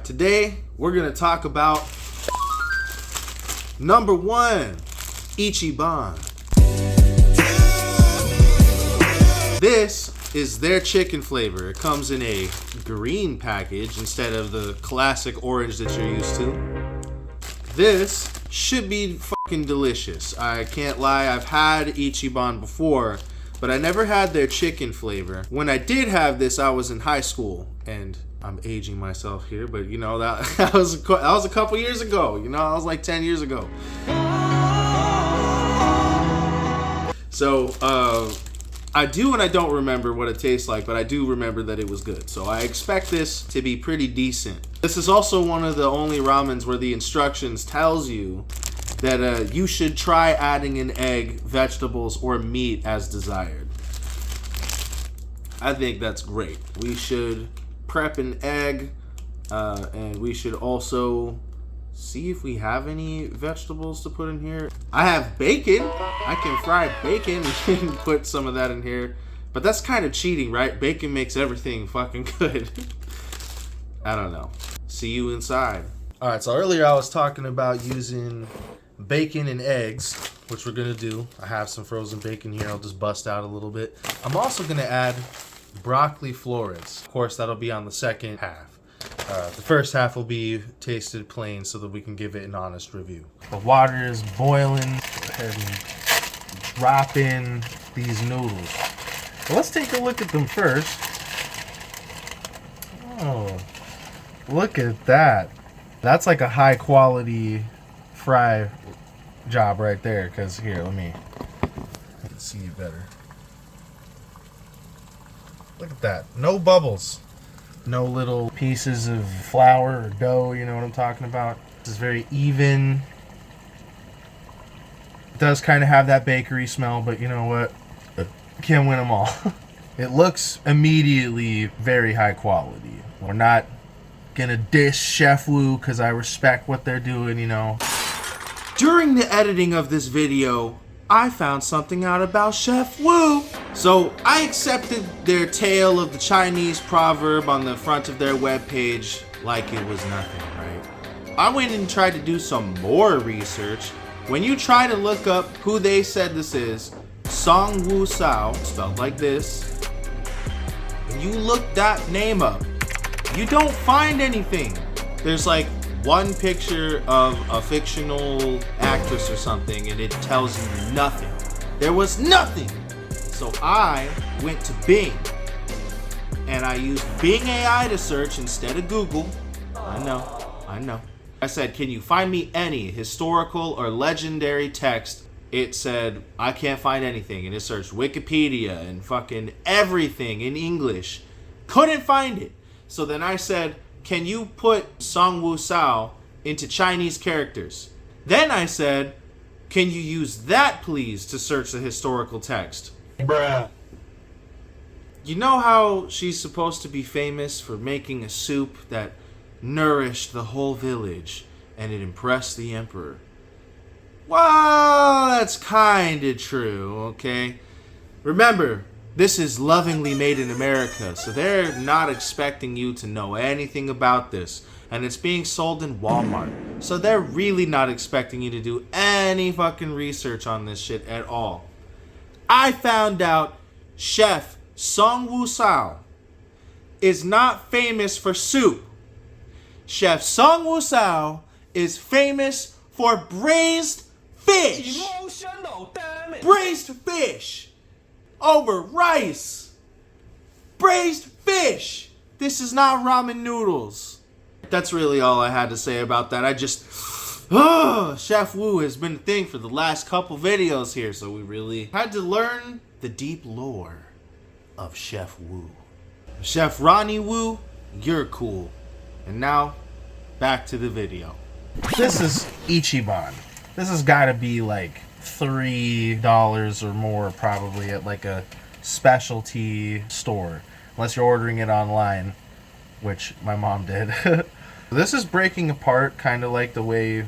Today, we're going to talk about number 1, Ichiban. This is their chicken flavor. It comes in a green package instead of the classic orange that you're used to. This should be fucking delicious. I can't lie, I've had Ichiban before, but I never had their chicken flavor. When I did have this, I was in high school, and I'm aging myself here, but you know, that was a couple years ago. You know, I was like 10 years ago. So, I do and I don't remember what it tastes like, but I do remember that it was good. So I expect this to be pretty decent. This is also one of the only ramens where the instructions tells you that you should try adding an egg, vegetables, or meat as desired. I think that's great. We should prep an egg, and we should also see if we have any vegetables to put in here. I have bacon. I can fry bacon and put some of that in here. But that's kind of cheating, right? Bacon makes everything fucking good. I don't know. See you inside. Alright, so earlier I was talking about using bacon and eggs, which we're going to do. I have some frozen bacon here. I'll just bust out a little bit. I'm also going to add broccoli florets. Of course, that'll be on the second half. The first half will be tasted plain so that we can give it an honest review. The water is boiling. Go ahead and drop in these noodles. So let's take a look at them first. Oh, look at that. That's like a high quality fry job right there. Because here, let me see it better. Look at that. No bubbles. No little pieces of flour or dough, you know what I'm talking about. This is very even. It does kind of have that bakery smell, but you know what? Can't win them all. It looks immediately very high quality. We're not gonna dish Chef Wu because I respect what they're doing, you know. During the editing of this video, I found something out about Chef Wu. So I accepted their tale of the Chinese proverb on the front of their webpage like it was nothing, right? I went and tried to do some more research. When you try to look up who they said this is, Song Wu Sao, spelled like this, when you look that name up, you don't find anything. There's like one picture of a fictional actress or something, and it tells you nothing. There was nothing. So I went to Bing, and I used Bing AI to search instead of Google. I know. I said, can you find me any historical or legendary text? It said, I can't find anything. And it searched Wikipedia and fucking everything in English. Couldn't find it. So then I said, can you put Song Wu Sao into Chinese characters? Then I said, can you use that please to search the historical text? Bruh. You know how she's supposed to be famous for making a soup that nourished the whole village and it impressed the emperor? Well, that's kinda true, okay? Remember, this is lovingly made in America, so they're not expecting you to know anything about this. And it's being sold in Walmart, so they're really not expecting you to do any fucking research on this shit at all. I found out Chef Song Wu Sao is not famous for soup. Chef Song Wu Sao is famous for braised fish. Emotional, damn it. Braised fish over rice. Braised fish. This is not ramen noodles. That's really all I had to say about that. Chef Wu has been a thing for the last couple videos here, so we really had to learn the deep lore of Chef Wu. Chef Ronnie Wu, you're cool. And now, back to the video. This is Ichiban. This has got to be like $3 or more probably at like a specialty store. Unless you're ordering it online, which my mom did. This is breaking apart kind of like the way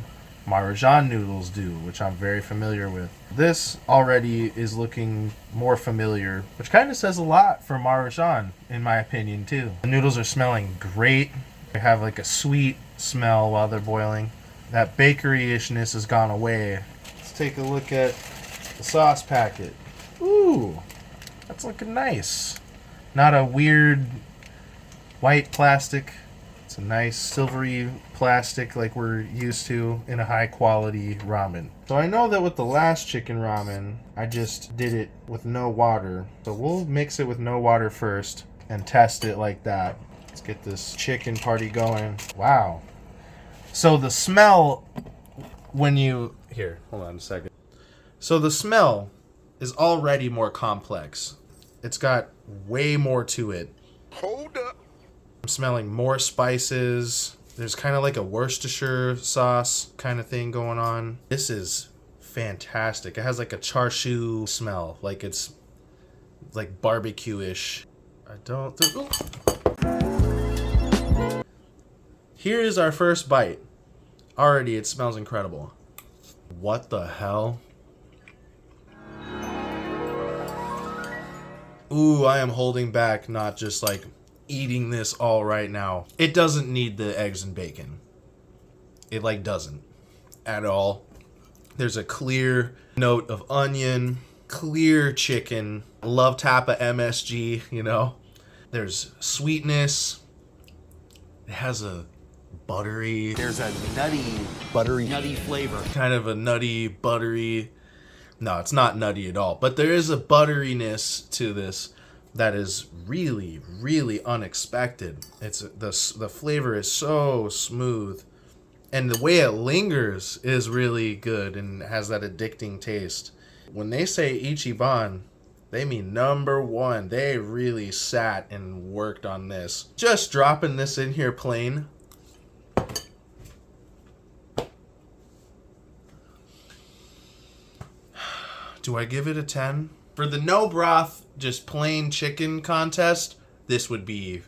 Marjan noodles do, which I'm very familiar with. This already is looking more familiar, which kind of says a lot for Marjan, in my opinion, too. The noodles are smelling great. They have like a sweet smell while they're boiling. That bakery-ishness has gone away. Let's take a look at the sauce packet. Ooh, that's looking nice. Not a weird white plastic. It's a nice silvery plastic like we're used to in a high quality ramen. So I know that with the last chicken ramen, I just did it with no water. So we'll mix it with no water first and test it like that. Let's get this chicken party going. Wow. So the smell when you... Here, hold on a second. So the smell is already more complex. It's got way more to it. Hold up. I'm smelling more spices. There's kind of like a Worcestershire sauce kind of thing going on. This is fantastic. It has like a char siu smell. Like it's like barbecue-ish. I don't... Here is our first bite. Already it smells incredible. What the hell? Ooh, I am holding back, not just like eating this all right now. It doesn't need the eggs and bacon. It like doesn't at all. There's a clear note of onion, clear chicken. Love Tapa MSG, you know. There's sweetness. It has a buttery. There's a nutty flavor. Kind of a nutty, buttery. No, it's not nutty at all. But there is a butteriness to this that is really, really unexpected. It's the flavor is so smooth, and the way it lingers is really good and has that addicting taste. When they say Ichiban, they mean number one. They really sat and worked on this. Just dropping this in here plain. Do I give it a 10? For the no broth, just plain chicken contest, this would be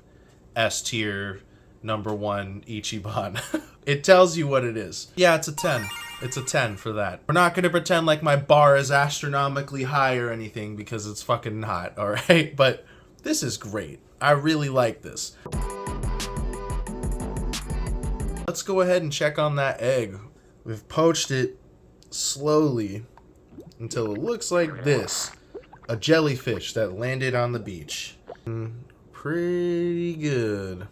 S tier number one Ichiban. It tells you what it is. Yeah, it's a 10. It's a 10 for that. We're not going to pretend like my bar is astronomically high or anything because it's fucking not, alright? But this is great. I really like this. Let's go ahead and check on that egg. We've poached it slowly until it looks like this. A jellyfish that landed on the beach. Pretty good.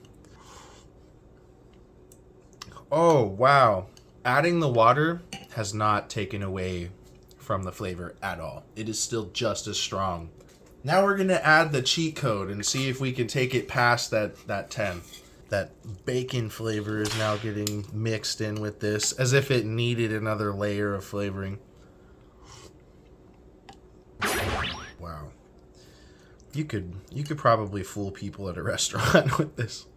Oh, wow. Adding the water has not taken away from the flavor at all. It is still just as strong. Now we're going to add the cheat code and see if we can take it past that 10. That bacon flavor is now getting mixed in with this as if it needed another layer of flavoring. Wow. You could probably fool people at a restaurant with this.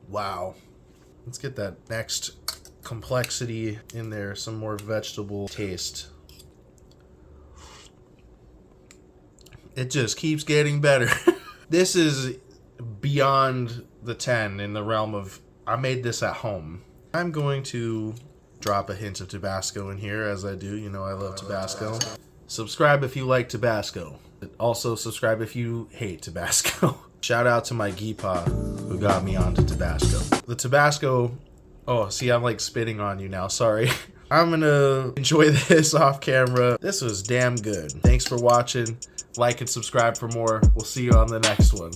Wow. Let's get that next complexity in there, some more vegetable taste. It just keeps getting better. This is beyond the 10 in the realm of I made this at home. I'm going to drop a hint of Tabasco in here, as I do. You know I love Tabasco. Subscribe if you like Tabasco. Also subscribe if you hate Tabasco. Shout out to my Geepa who got me onto Tabasco. The Tabasco... Oh, see, I'm like spitting on you now. Sorry. I'm gonna enjoy this off camera. This was damn good. Thanks for watching. Like and subscribe for more. We'll see you on the next one.